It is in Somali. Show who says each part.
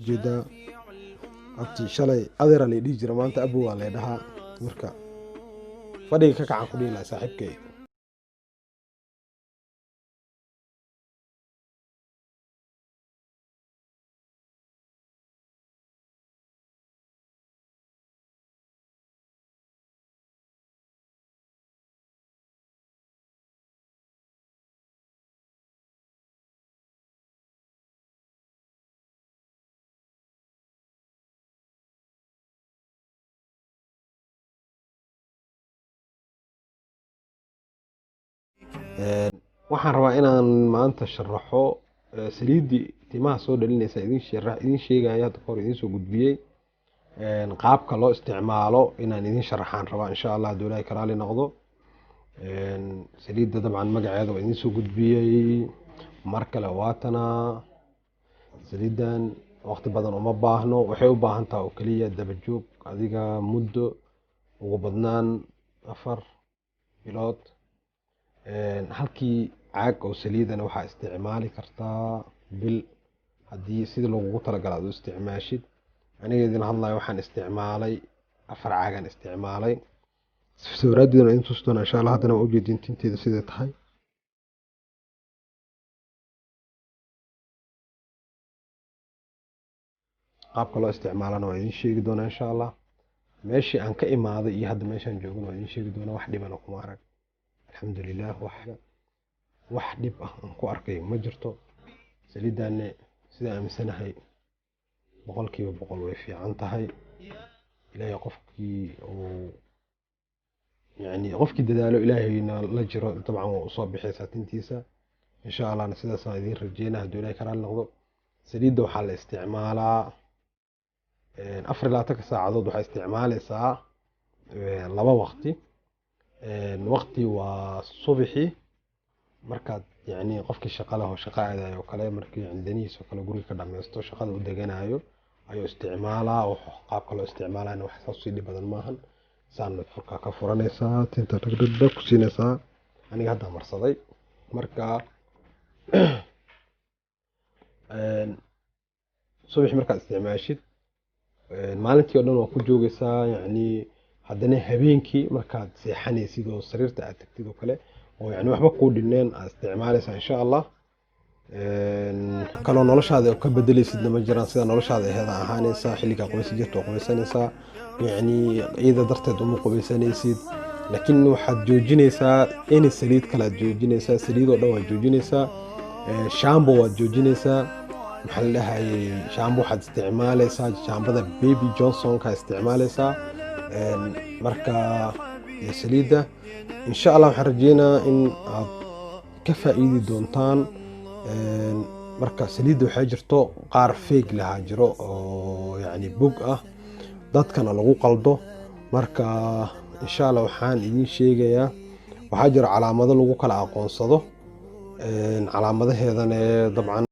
Speaker 1: ujeedaa abti shalay adeera la dhihi jira maanta abu waa la dhahaa marka fadhiga ka kacan ku dhihi lahaa saaxiibkay. waxaan rabaa inaan maanta sharaxo saliidii timaha soo dhalinaysa idin sheegaya hadda kahor idin soo gudbiyey qaabka loo isticmaalo inaan idin sharaxaan rabaa insha Allah hadduu Ilaahay ka raali noqdo. saliidda dabcan magaceeda waa idin soo gudbiyey mar kale waatana. saliiddan waqti badan uma baahno, waxay u baahan tahay oo kaliya daba joog adiga muddo ugu badnaan 4 bilood. halkii caag oo saliidana waxaa isticmaali kartaa bil haddii sida loogu talagalay aad u isticmaashid. aniga idin hadlayo waxaan isticmaalay 4 caagan isticmaalay. sawiradeedana idin tusi doonaa insha Allah. haddana waa ujeedin tinteeda siday tahay. qaabka loo isticmaalana waa idin sheegi doonaa insha Allah. meeshii aan ka imaaday iyo hadda meeshaan joogno waa idin sheegi doonaa. wax dhibana kuma arag alxamdulillaah. wax dhib ah aan ku arkay ma jirto. saliiddaanne sida aaminsanahay boqolkiiba boqol way fiican tahay. ilaahay qofkii dadaalo ilaahayna la jiro dabcan waa usoo bixaysaa tintiisa insha Allahna sidaasaan idin rajeynaa hadduu Ilaahay ka raali noqdo. saliidda waxaa la isticmaalaa 24 saacadood. waxaa isticmaalaysaa 2 waqti. waqti waa subaxii markaad qofkii shaqo leh oo shaqo aadayo oo kale markii danihiisa oo kale guriga ka dhameysto shaqada u deganayo ayuu isticmaalaa. qaabka loo isticmaalana wax saas u dhib badan maahan. saan furka ka furanaysaa, tinta dhagdhag ku siinaysaa. aniga hadda marsaday marka subax markaad isticmaashid maalintii oo dhan waa ku joogaysaa. haddana habeenkii markaad seexanaysid oo sariirta aad tagtid oo kale oo waxba kuu dhineen aad isticmaalaysaa insha Allah. kaloo noloshaada ka bedelaysid ma jiraan. sida noloshaada aheeda ahaanaysaa. xilliga qubaysan jirto oo qubaysanaysaa iyada darteed uma qubaysanaysid. laakiin waxaad joojinaysaa in saliid kale aad joojinaysaa. saliid oo dhan waad joojinaysaa. shaambo waad joojinaysaa. maxaa la dhahayay shaambo waxaad isticmaalaysaa shaambada Baby Johnson ka isticmaalaysaa. marka saliidda insha Allah waxaan rajeynayaa in aad ka faa'iidi doontaan. marka saliidda waxaa jirto qaar fake lahaa jiro oo bug ah dadkana lagu qaldo. marka insha Allah waxaan idin sheegayaa waxaa jira calaamado lagu kala aqoonsado. calaamadaheedana dabcan